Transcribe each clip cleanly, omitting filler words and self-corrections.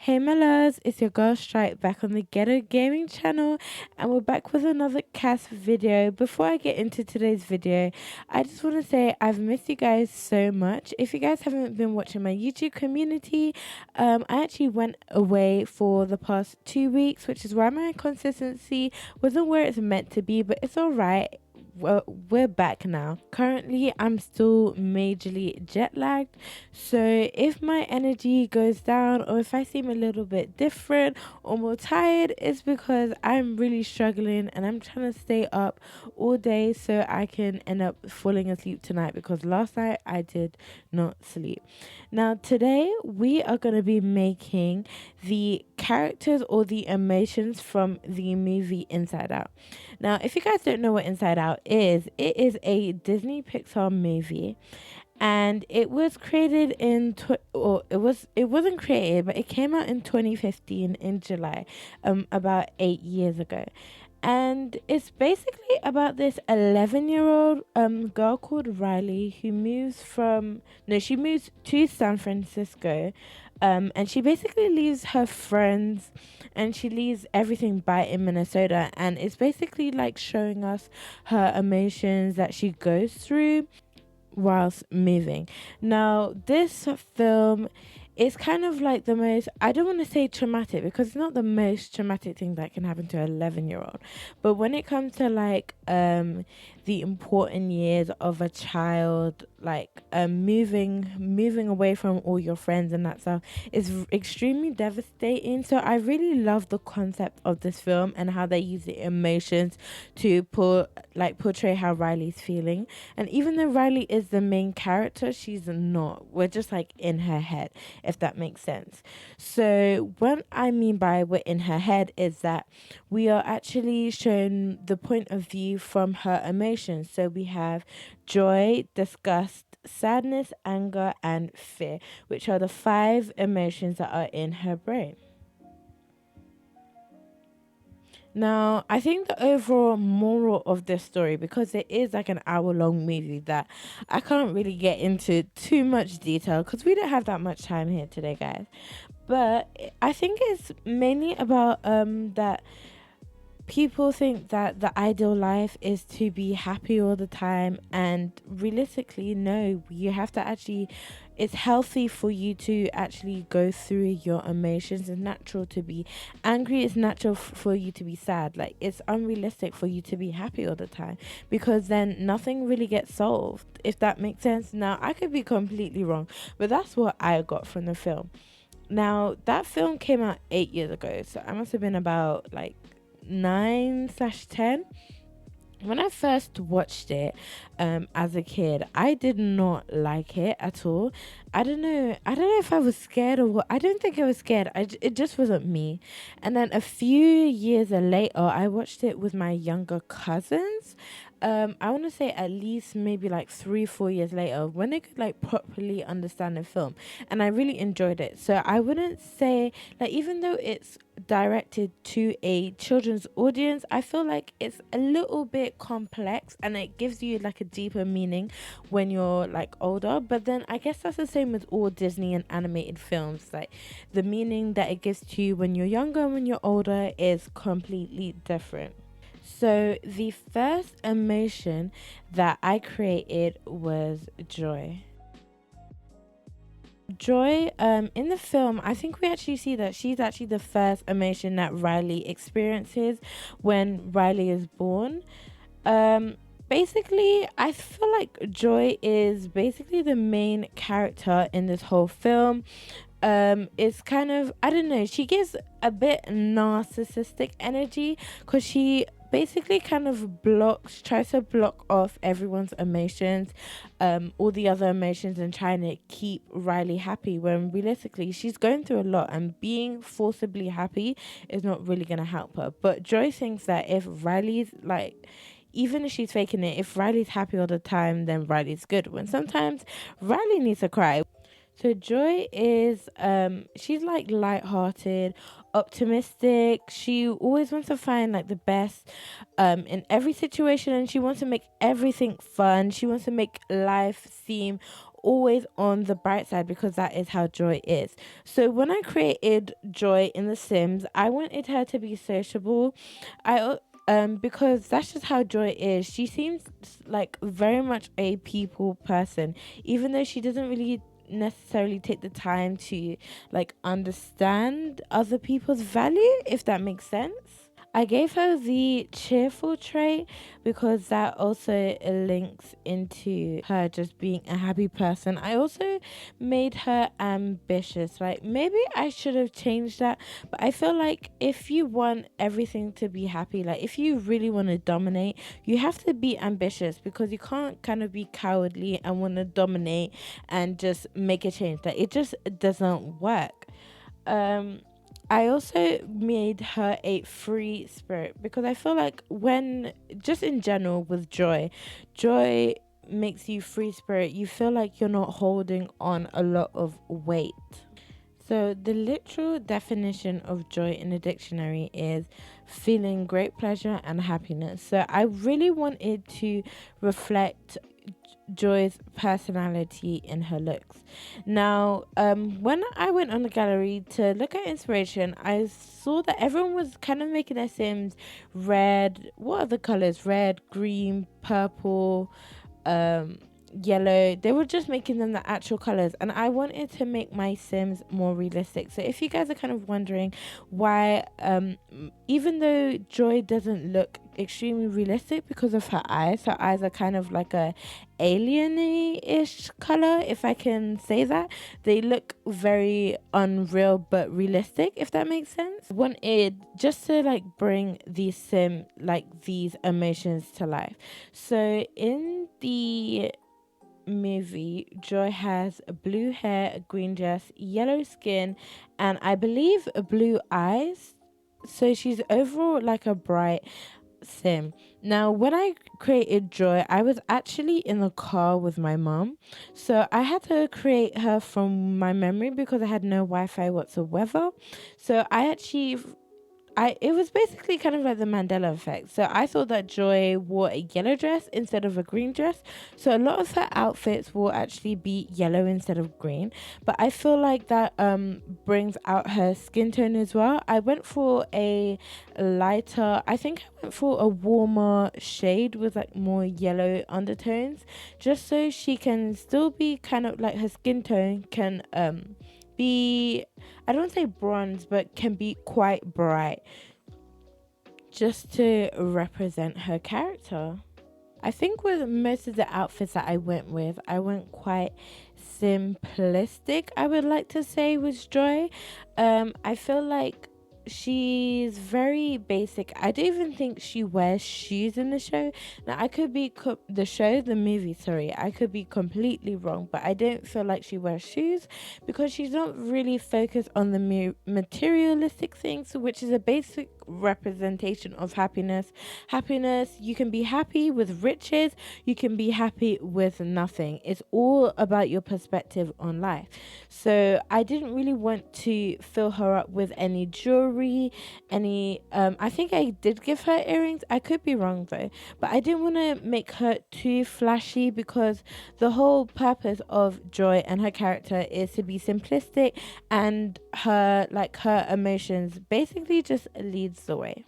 Hey my loves, it's your girl Stripe back on the Ghetto Gaming channel, and we're back with another cast video. Before I get into today's video, I just want to say I've missed you guys so much. If you guys haven't been watching my YouTube community, I actually went away for the past 2 weeks, which is why my consistency wasn't where it's meant to be, but it's alright. Well, we're back now. Currently, I'm still majorly jet lagged. So, if my energy goes down or if I seem a little bit different or more tired, it's because I'm really struggling and I'm trying to stay up all day so I can end up falling asleep tonight because last night I did not sleep. Now, today we are going to be making the characters or the emotions from the movie Inside Out. Now, if you guys don't know what Inside Out is, it is a Disney Pixar movie, and it was created in or it wasn't created, but it came out in 2015 in July, about 8 years ago. And it's basically about this 11-year-old girl called Riley who moves from no she moves to San Francisco, and she basically leaves her friends and she leaves everything by in Minnesota, and it's basically like showing us her emotions that she goes through whilst moving. Now, this film is kind of like the most, I don't want to say traumatic because it's not the most traumatic thing that can happen to an 11-year-old. But when it comes to like the important years of a child, like moving away from all your friends and that stuff is extremely devastating. So I really love the concept of this film and how they use the emotions to portray how Riley's feeling. And even though Riley is the main character, she's not. We're just like in her head, if that makes sense. So, what I mean by we're in her head is that we are actually shown the point of view from her emotions. So, we have joy, disgust, sadness, anger, and fear, which are the five emotions that are in her brain. Now, I think the overall moral of this story, because it is like an hour long movie that I can't really get into too much detail because we don't have that much time here today, guys. But I think it's mainly about that people think that the ideal life is to be happy all the time, and realistically no, you have to actually, it's healthy for you to actually go through your emotions. It's natural to be angry, it's natural for you to be sad. Like, it's unrealistic for you to be happy all the time because then nothing really gets solved, if that makes sense. Now, I could be completely wrong, but that's what I got from the film. Now, that film came out 8 years ago, so I must have been about like 9/10 when I first watched it. As a kid, I did not like it at all. I don't know if I was scared or what. I don't think I was scared. It just wasn't me. And then a few years later, I watched it with my younger cousins. I want to say at least maybe like 3 4 years later, when they could like properly understand the film, and I really enjoyed it. So I wouldn't say, like, even though it's directed to a children's audience, I feel like it's a little bit complex and it gives you like a deeper meaning when you're like older. But then I guess that's the same with all Disney and animated films. Like, the meaning that it gives to you when you're younger and when you're older is completely different. So the first emotion that I created was joy. Joy, in the film, I think we actually see that she's actually the first emotion that Riley experiences when Riley is born. Basically, I feel like Joy is basically the main character in this whole film. It's kind of, I don't know, she gives a bit narcissistic energy because she basically kind of tries to block off everyone's emotions, all the other emotions, and trying to keep Riley happy when realistically she's going through a lot and being forcibly happy is not really going to help her. But Joy thinks that if Riley's like, even if she's faking it, if Riley's happy all the time, then Riley's good. When sometimes Riley needs to cry. So Joy is she's like light-hearted, optimistic. She always wants to find like the best in every situation, and she wants to make everything fun. She wants to make life seem always on the bright side because that is how Joy is. So when I created Joy in The Sims, I wanted her to be sociable. Because that's just how Joy is. She seems like very much a people person, even though she doesn't really necessarily take the time to like understand other people's value, if that makes sense. I gave her the cheerful trait because that also links into her just being a happy person. I also made her ambitious. Like maybe I should have changed that, but I feel like if you want everything to be happy, like if you really want to dominate, you have to be ambitious because you can't kind of be cowardly and want to dominate and just make a change. Like it just doesn't work. Um I also made her a free spirit because I feel like when just in general with joy makes you free spirit. You feel like you're not holding on a lot of weight. So the literal definition of joy in the dictionary is feeling great pleasure and happiness. So I really wanted to reflect Joy's personality in her looks. Now, when I went on the gallery to look at inspiration, I saw that everyone was kind of making their Sims red. What are the colors? Red, green, purple, um yellow. They were just making them the actual colors, and I wanted to make my Sims more realistic. So if you guys are kind of wondering why even though Joy doesn't look extremely realistic because of her eyes are kind of like a alieny-ish color, if I can say that. They look very unreal but realistic, if that makes sense. Wanted just to like bring these emotions to life. So in the movie, Joy has blue hair, a green dress, yellow skin, and I believe blue eyes. So she's overall like a bright Sim. Now, when I created Joy, I was actually in the car with my mom. So I had to create her from my memory because I had no Wi-Fi whatsoever. So it was basically kind of like the Mandela effect. So I thought that Joy wore a yellow dress instead of a green dress. So a lot of her outfits will actually be yellow instead of green. But I feel like that brings out her skin tone as well. I went for a lighter, I think I went for a warmer shade with like more yellow undertones, just so she can still be kind of like her skin tone can be, I don't say bronze, but can be quite bright, just to represent her character. I think with most of the outfits that I went quite simplistic, I would like to say, with Joy. I feel like she's very basic. I don't even think she wears shoes in the show. Now I could be the movie, sorry, I could be completely wrong, but I don't feel like she wears shoes because she's not really focused on the materialistic things, which is a basic representation of happiness. You can be happy with riches, you can be happy with nothing. It's all about your perspective on life. So I didn't really want to fill her up with any jewelry, any I think I did give her earrings, I could be wrong though, but I didn't want to make her too flashy because the whole purpose of Joy and her character is to be simplistic, and her emotions basically just leads the way.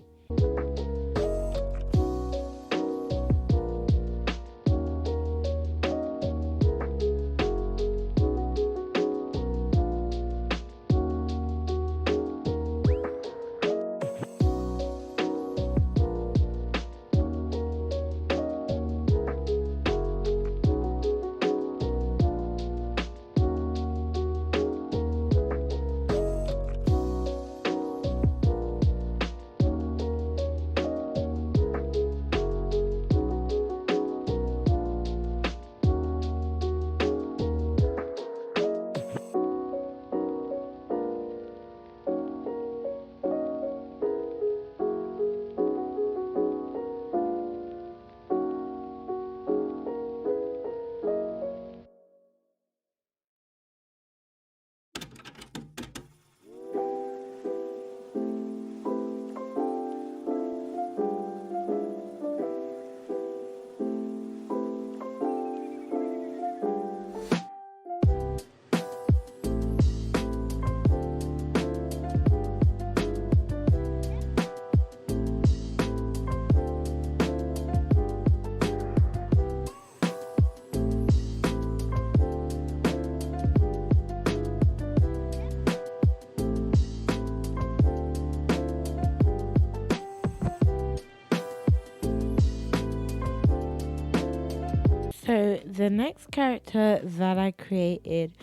So the next character that I created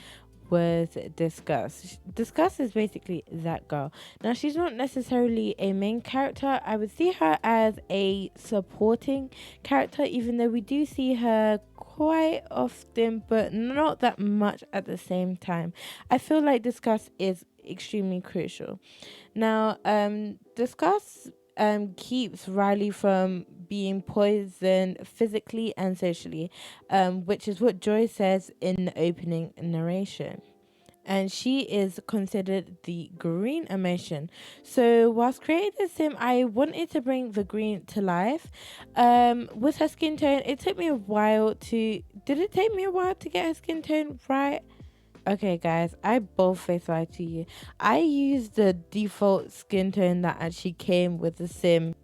was Discuss. Discuss is basically that girl. Now she's not necessarily a main character. I would see her as a supporting character, even though we do see her quite often, but not that much at the same time. I feel like Discuss is extremely crucial. Now, Discuss keeps Riley from being poisoned physically and socially, which is what Joy says in the opening narration. And she is considered the green emotion. So whilst creating the sim, I wanted to bring the green to life. With her skin tone, it took me a while to. Did it take me a while to get her skin tone right? Okay, guys, I both face lie to you. I used the default skin tone that actually came with the sim.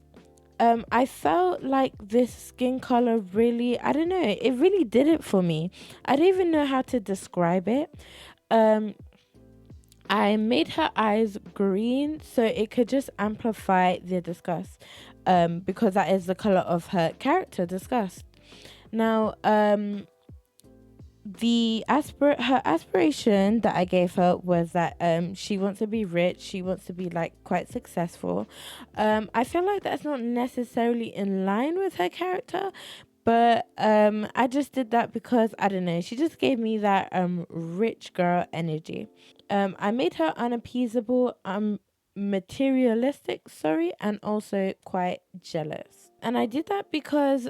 I felt like this skin color really, I don't know, it really did it for me. I don't even know how to describe it. Um, I made her eyes green so it could just amplify the disgust. Because that is the color of her character, disgust. Now, her aspiration that I gave her was that she wants to be rich, she wants to be like quite successful. I feel like that's not necessarily in line with her character, but I just did that because I don't know, she just gave me that rich girl energy. I made her unappeasable, materialistic, sorry, and also quite jealous. And I did that because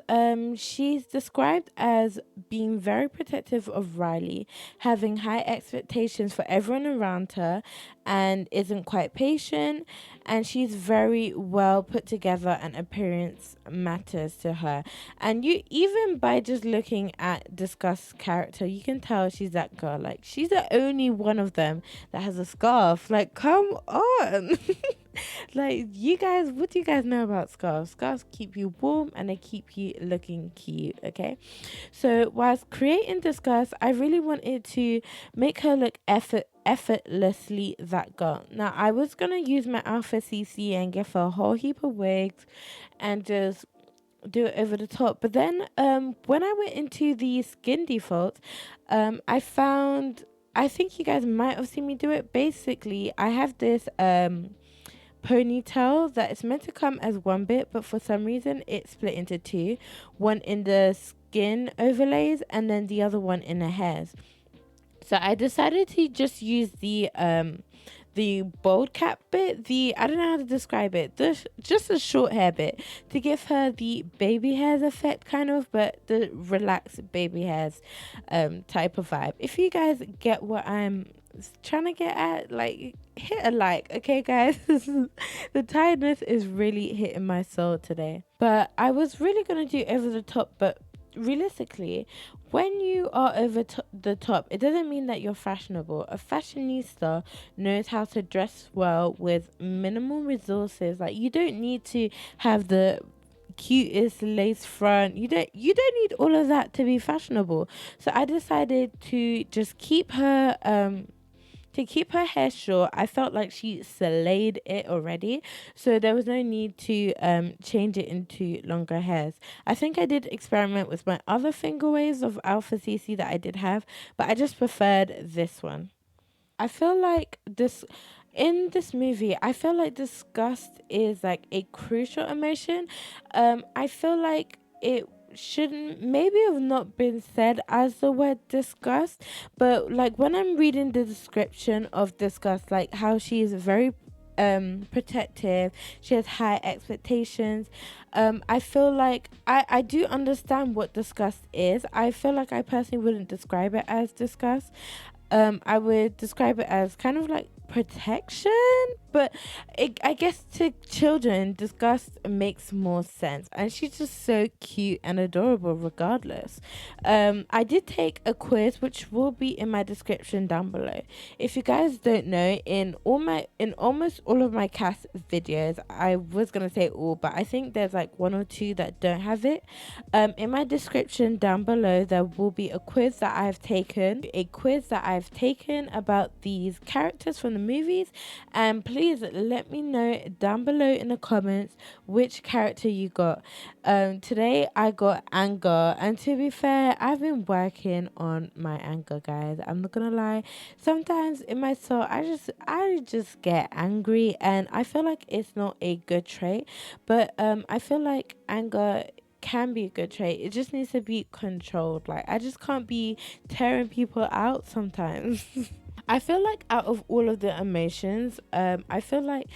she's described as being very protective of Riley, having high expectations for everyone around her, and isn't quite patient. And she's very well put together, and appearance matters to her. And you, even by just looking at Disgust's character, you can tell she's that girl. Like, she's the only one of them that has a scarf. Like, come on. Like, you guys, what do you guys know about scarves? Scarves keep you warm and they keep you looking cute, okay? So whilst creating the scarves, I really wanted to make her look effortlessly that girl. Now I was gonna use my Alpha CC and give her a whole heap of wigs and just do it over the top. But then when I went into the skin default, I found, I think you guys might have seen me do it. Basically, I have this ponytail that is meant to come as one bit, but for some reason it's split into two, one in the skin overlays and then the other one in the hairs. So I decided to just use the bold cap bit, the, I don't know how to describe it, just a short hair bit to give her the baby hairs effect, kind of, but the relaxed baby hairs type of vibe. If you guys get what I'm trying to get at, like, hit a like, okay guys. The tiredness is really hitting my soul today, but I was really gonna do over the top. But realistically, when you are over the top, it doesn't mean that you're fashionable. A fashionista knows how to dress well with minimal resources. Like, you don't need to have the cutest lace front. You don't need all of that to be fashionable. So I decided to just keep her hair short. I felt like she slayed it already, so there was no need to change it into longer hairs. I think I did experiment with my other finger waves of Alpha CC that I did have, but I just preferred this one. I feel like this movie, I feel like disgust is like a crucial emotion. I feel like it shouldn't maybe have not been said as the word disgust, but like when I'm reading the description of disgust, like how she is very protective, she has high expectations. I feel like I do understand what disgust is. I feel like I personally wouldn't describe it as disgust. I would describe it as kind of like protection, but I guess to children, disgust makes more sense. And she's just so cute and adorable, regardless. I did take a quiz, which will be in my description down below. If you guys don't know, in almost all of my cast videos, I was gonna say all, but I think there's like one or two that don't have it. In my description down below, there will be a quiz that I've taken about these characters from the movies. And please let me know down below in the comments which character you got. Today I got anger, and to be fair, I've been working on my anger, guys. I'm not gonna lie. Sometimes in my soul, I just get angry, and I feel like it's not a good trait. But I feel like anger can be a good trait. It just needs to be controlled. Like, I just can't be tearing people out sometimes. I feel like out of all of the emotions, I feel like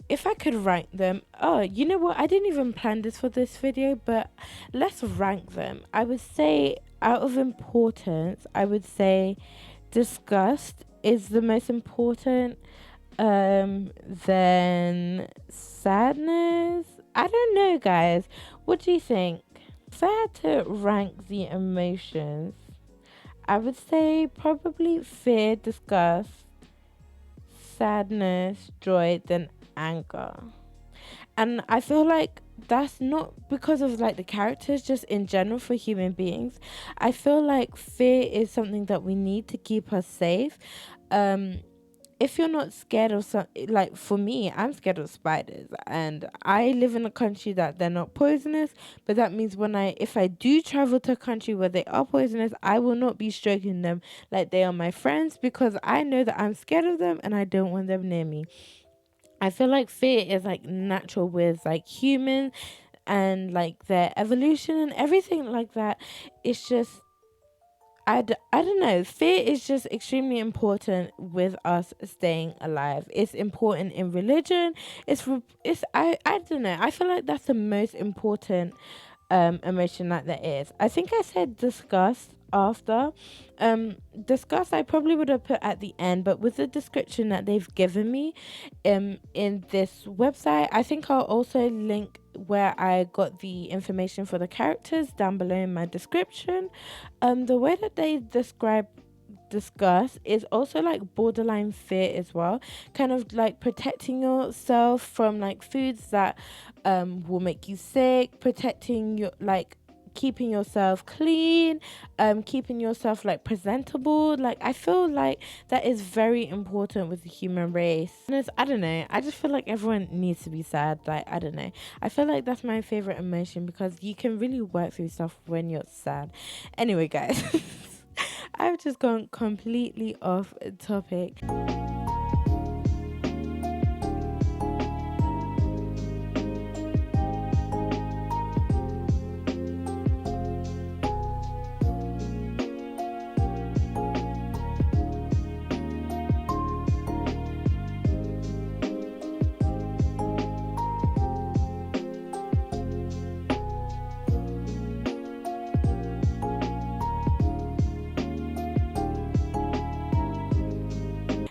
if I could rank them, oh, you know what? I didn't even plan this for this video, but let's rank them. I would say, out of importance, I would say disgust is the most important. Then sadness. I don't know, guys. What do you think? If I had to rank the emotions, I would say probably fear, disgust, sadness, joy, then anger. And I feel like that's not because of like the characters, just in general for human beings. I feel like fear is something that we need to keep us safe. Um, if you're not scared of some, like for me, I'm scared of spiders, and I live in a country that they're not poisonous. But that means if I do travel to a country where they are poisonous, I will not be stroking them like they are my friends, because I know that I'm scared of them and I don't want them near me. I feel like fear is like natural with like humans and like their evolution and everything like that. It's just I don't know. Fear is just extremely important with us staying alive. It's important in religion. I don't know. I feel like that's the most important emotion that there is. I think I said disgust after. Disgust I probably would have put at the end, but with the description that they've given me in this website, I think I'll also link where I got the information for the characters down below in my description. The way that they describe disgust is also like borderline fear as well, kind of like protecting yourself from like foods that will make you sick, protecting your like keeping yourself clean, keeping yourself like presentable. Like, I feel like that is very important with the human race. And I don't know, I just feel like everyone needs to be sad. Like, I don't know, I feel like that's my favorite emotion because you can really work through stuff when you're sad. Anyway, guys, I've just gone completely off topic.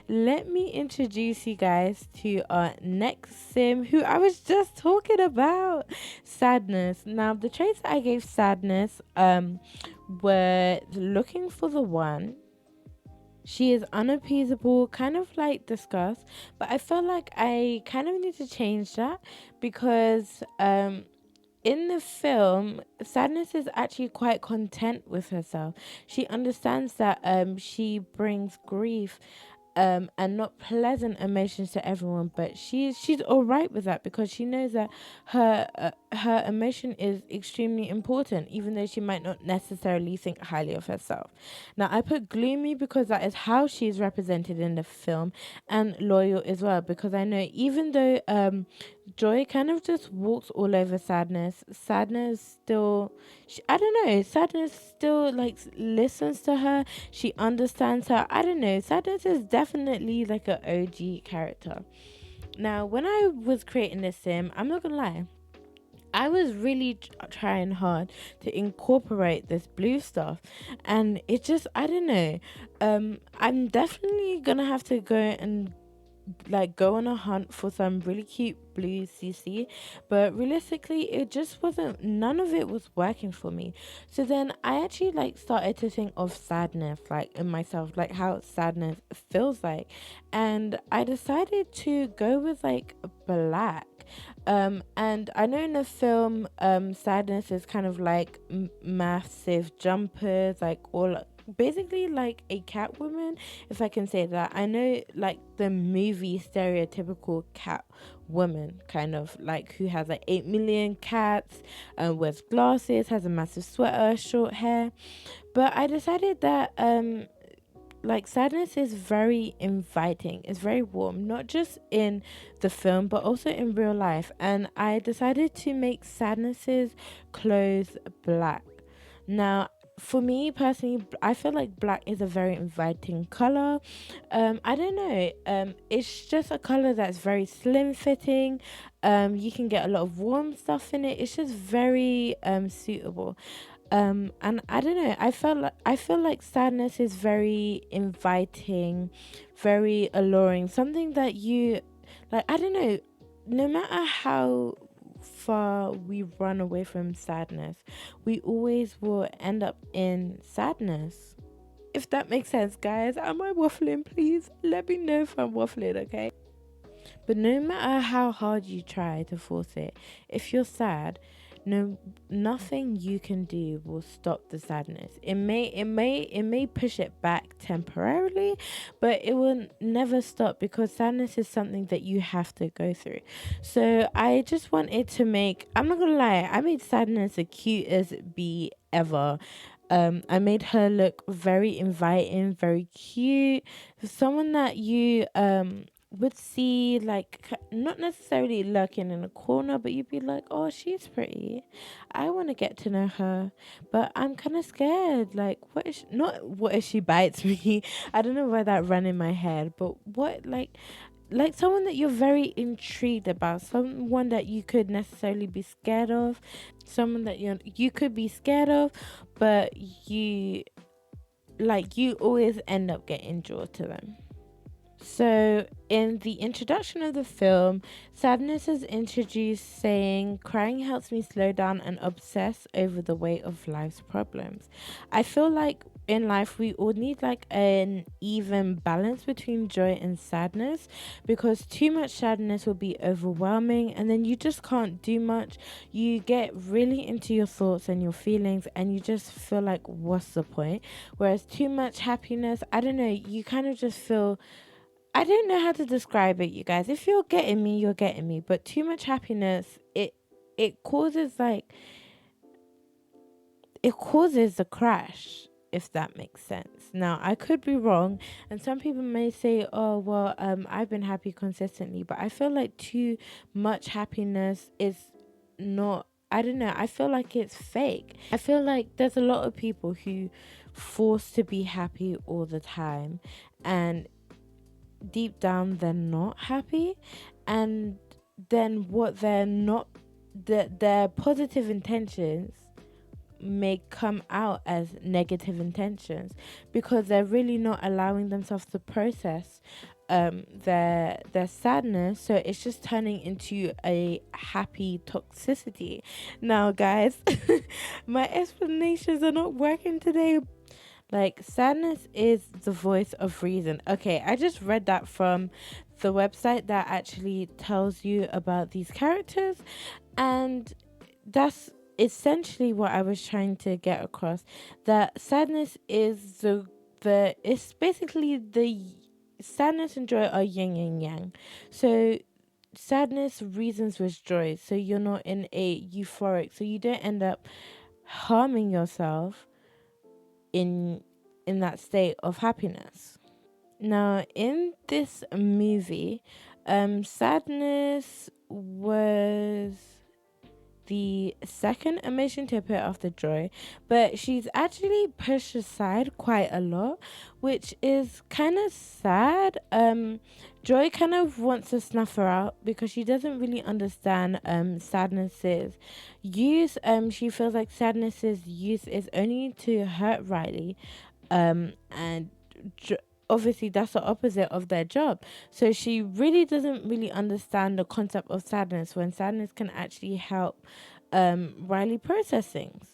Let me introduce you guys to our next sim, who I was just talking about, sadness. Now, the traits that I gave sadness were looking for the one. She is unappeasable, kind of like disgust, but I feel like I kind of need to change that because in the film, Sadness is actually quite content with herself. She understands that she brings grief and not pleasant emotions to everyone, but she's all right with that because she knows that her emotion is extremely important, even though she might not necessarily think highly of herself. Now, I put gloomy because that is how she's represented in the film, and loyal as well, because I know even though Joy kind of just walks all over Sadness, Sadness still, I don't know, Sadness still like listens to her. She understands her. I don't know. Sadness is definitely like an OG character. Now, when I was creating this sim, I'm not gonna lie, I was really trying hard to incorporate this blue stuff, and it just, I don't know. I'm definitely gonna have to go and like go on a hunt for some really cute blue CC, but realistically it just wasn't, none of it was working for me. So then I actually like started to think of sadness like in myself, like how sadness feels like, and I decided to go with like black. And I know in the film sadness is kind of like massive jumpers, like all basically like a cat woman, if I can say that. I know like the movie stereotypical cat woman, kind of like who has like 8 million cats, wears glasses, has a massive sweater, short hair. But I decided that like sadness is very inviting, it's very warm, not just in the film but also in real life. And I decided to make sadness's clothes black. Now, for me personally, I feel like black is a very inviting color. I don't know, it's just a color that's very slim fitting. You can get a lot of warm stuff in it. It's just very suitable. And I don't know, I feel like sadness is very inviting, very alluring, something that you like. I don't know, no matter how far we run away from sadness, we always will end up in sadness, if that makes sense. Guys, am I waffling? Please let me know if I'm waffling, okay? But no matter how hard you try to force it, if you're sad, no, nothing you can do will stop the sadness. It may push it back temporarily, but it will never stop, because sadness is something that you have to go through. So I just wanted to make, I'm not gonna lie, I made sadness the cutest bee ever. I made her look very inviting, very cute, someone that you would see like not necessarily lurking in a corner, but you'd be like, oh, she's pretty, I want to get to know her, but I'm kind of scared. Like, what is not what if she bites me? I don't know why that ran in my head, but what, like someone that you're very intrigued about, someone that you could necessarily be scared of, someone that you could be scared of, but you always end up getting drawn to them. So, in the introduction of the film, Sadness is introduced saying, crying helps me slow down and obsess over the weight of life's problems. I feel like in life we all need like an even balance between joy and sadness, because too much sadness will be overwhelming and then you just can't do much. You get really into your thoughts and your feelings and you just feel like, what's the point? Whereas too much happiness, I don't know, you kind of just feel, I don't know how to describe it, you guys. If you're getting me, you're getting me. But too much happiness, it causes like it causes a crash, if that makes sense. Now, I could be wrong, and some people may say, "Oh, well, I've been happy consistently," but I feel like too much happiness is not. I don't know. I feel like it's fake. I feel like there's a lot of people who force to be happy all the time, and deep down they're not happy, and then what they're not, their positive intentions may come out as negative intentions, because they're really not allowing themselves to process their sadness, so it's just turning into a happy toxicity. Now, guys, my explanations are not working today. Like, sadness is the voice of reason. Okay, I just read that from the website that actually tells you about these characters, and that's essentially what I was trying to get across. That sadness is the it's basically the sadness and joy are yin and yang. So sadness reasons with joy. So you're not in a euphoric. So you don't end up harming yourself in that state of happiness. Now, in this movie, sadness was the second emotion to appear after joy, but she's actually pushed aside quite a lot, which is kind of sad. Joy kind of wants to snuff her out because she doesn't really understand sadness's use. She feels like sadness's use is only to hurt Riley, and obviously that's the opposite of their job. So she really doesn't really understand the concept of sadness, when sadness can actually help Riley process things.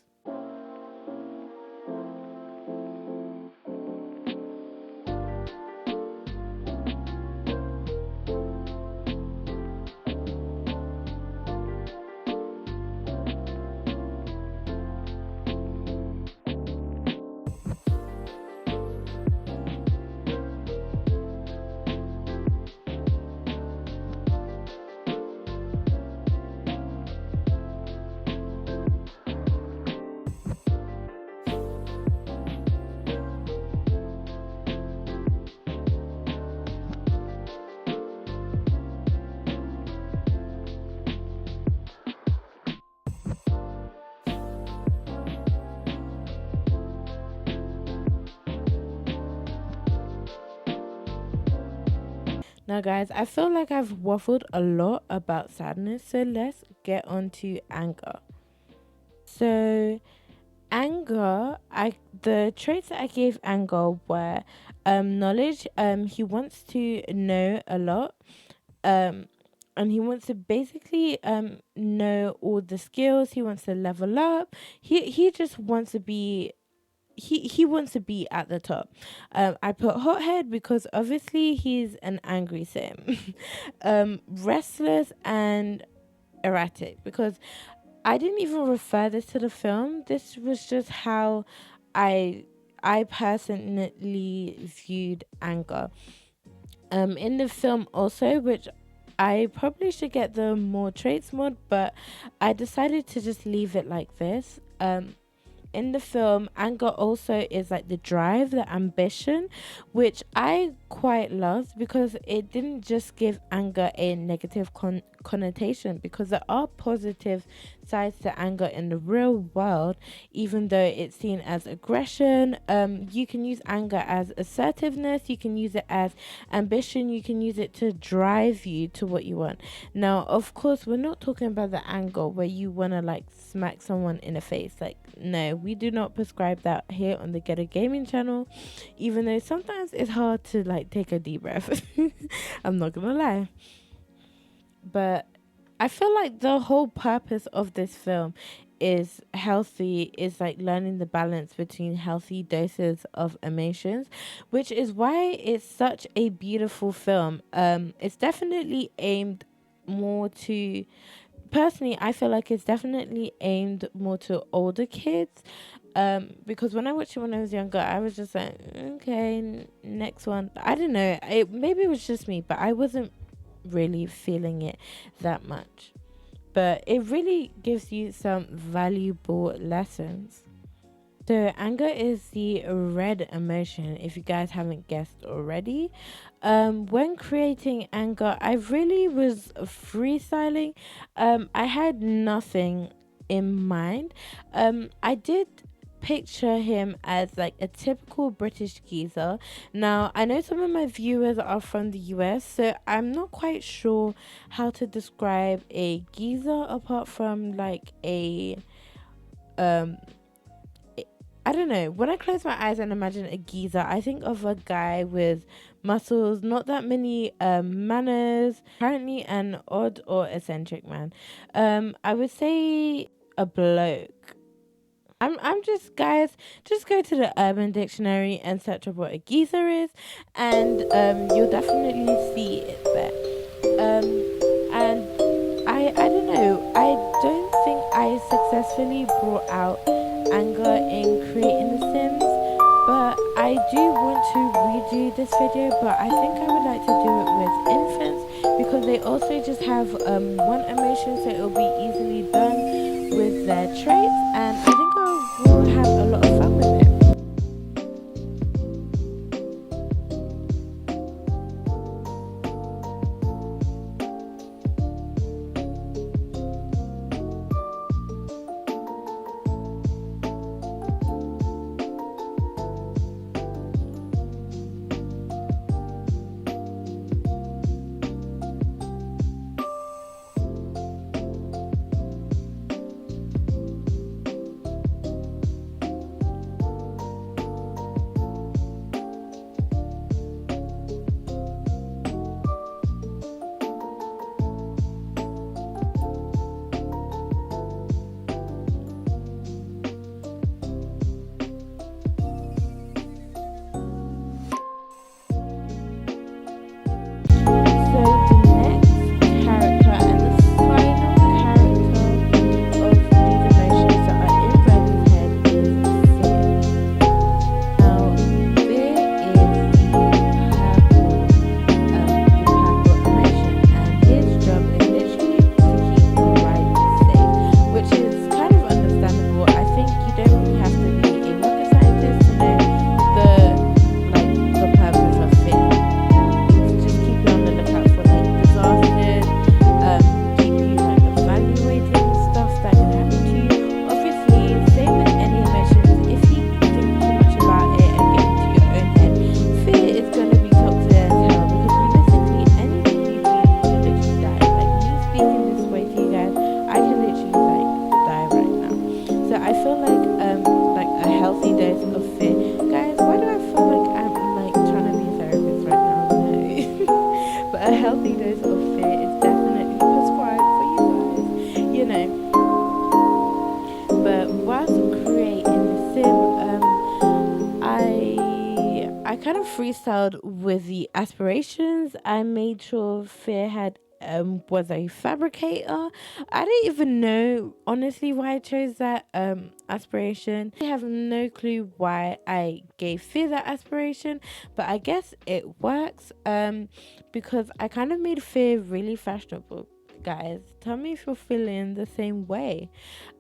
Now, guys, I feel like I've waffled a lot about sadness, so let's get on to anger. So, anger, the traits that I gave anger were knowledge. He wants to know a lot. Um, and he wants to basically know all the skills. He wants to level up. He just wants to be he wants to be at the top. I put hothead because obviously he's an angry sim. Restless and erratic because I didn't even refer this to the film. This was just how I I personally viewed anger. In the film also, which I probably should get the more traits mod, but I decided to just leave it like this. In the film, anger also is like the drive, the ambition, which I quite loved because it didn't just give anger a negative connotation, because there are positive sides to anger in the real world, even though it's seen as aggression. You can use anger as assertiveness, you can use it as ambition, you can use it to drive you to what you want. Now, of course, we're not talking about the anger where you want to like smack someone in the face. Like, no, we do not prescribe that here on the Ghetto Gaming channel, even though sometimes it's hard to like take a deep breath. I'm not gonna lie. But I feel like the whole purpose of this film is like learning the balance between healthy doses of emotions, which is why it's such a beautiful film. It's definitely aimed more to, personally, I feel like it's definitely aimed more to older kids. Because when I watched it when I was younger, I was just like, okay, next one. I don't know, it maybe it was just me, but I wasn't really feeling it that much. But it really gives you some valuable lessons. So anger is the red emotion, if you guys haven't guessed already. When creating anger, I really was freestyling. I had nothing in mind. I did picture him as like a typical British geezer. Now, I know some of my viewers are from the US, so I'm not quite sure how to describe a geezer apart from like a um I don't know. When I close my eyes and imagine a geezer, I think of a guy with muscles, not that many manners, apparently an odd or eccentric man. I would say a bloke. I'm just, guys, just go to the Urban Dictionary and search up what a geezer is, and you'll definitely see it there. And I don't know. I don't think I successfully brought out anger in creating The Sims, but I do want to redo this video. But I think I would like to do it with infants because they also just have one emotion, so it'll be easily done with their traits, and I think I will have a lot of fun with it. dose of fear. Guys, why do I feel like I'm like trying to be a therapist right now? No. But a healthy dose of fear is definitely prescribed for you guys, you know. But whilst creating the sim, I kind of freestyled with the aspirations. I made sure Fear had was a fabricator. I don't even know honestly why I chose that aspiration. I have no clue why I gave Fear that aspiration, but I guess it works because I kind of made Fear really fashionable. Guys, tell me if you're feeling the same way.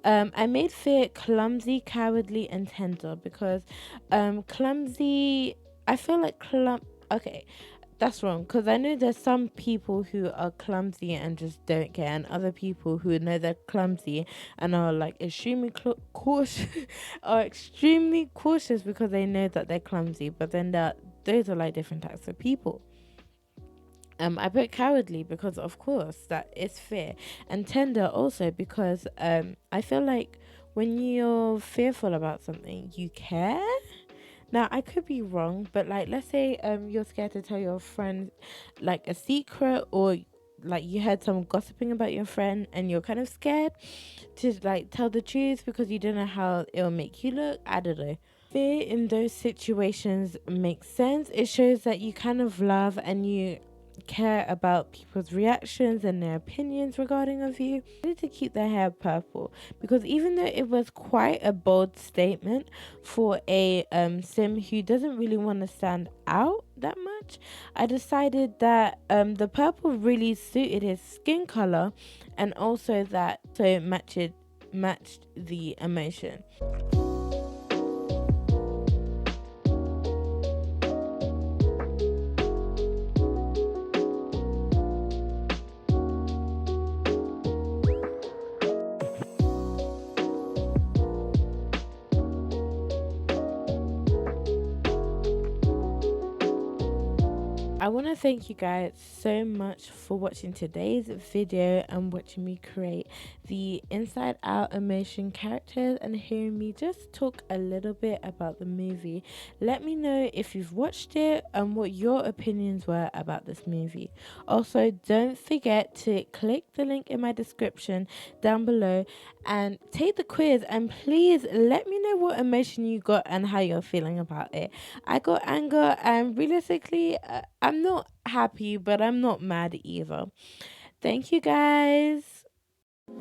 I made Fear clumsy, cowardly, and tender because clumsy. I feel like Okay, that's wrong because I know there's some people who are clumsy and just don't care, and other people who know they're clumsy and are like extremely cautious, are extremely cautious because they know that they're clumsy. But then those are like different types of people. I put cowardly because of course that is fear, and tender also because I feel like when you're fearful about something, you care. Now I could be wrong, but like let's say you're scared to tell your friend like a secret, or like you heard someone gossiping about your friend and you're kind of scared to like tell the truth because you don't know how it'll make you look. I don't know. Fear in those situations makes sense. It shows that you kind of love and you care about people's reactions and their opinions regarding of you. I need to keep their hair purple because even though it was quite a bold statement for a sim who doesn't really want to stand out that much, I decided that the purple really suited his skin color and also that so it matched the emotion. I want to thank you guys so much for watching today's video and watching me create the inside out emotion characters and hearing me just talk a little bit about the movie. Let me know if you've watched it and what your opinions were about this movie. Also, don't forget to click the link in my description down below and take the quiz, and please let me know what emotion you got and how you're feeling about it. I got anger, and realistically, I'm not happy, but I'm not mad either. Thank you guys. We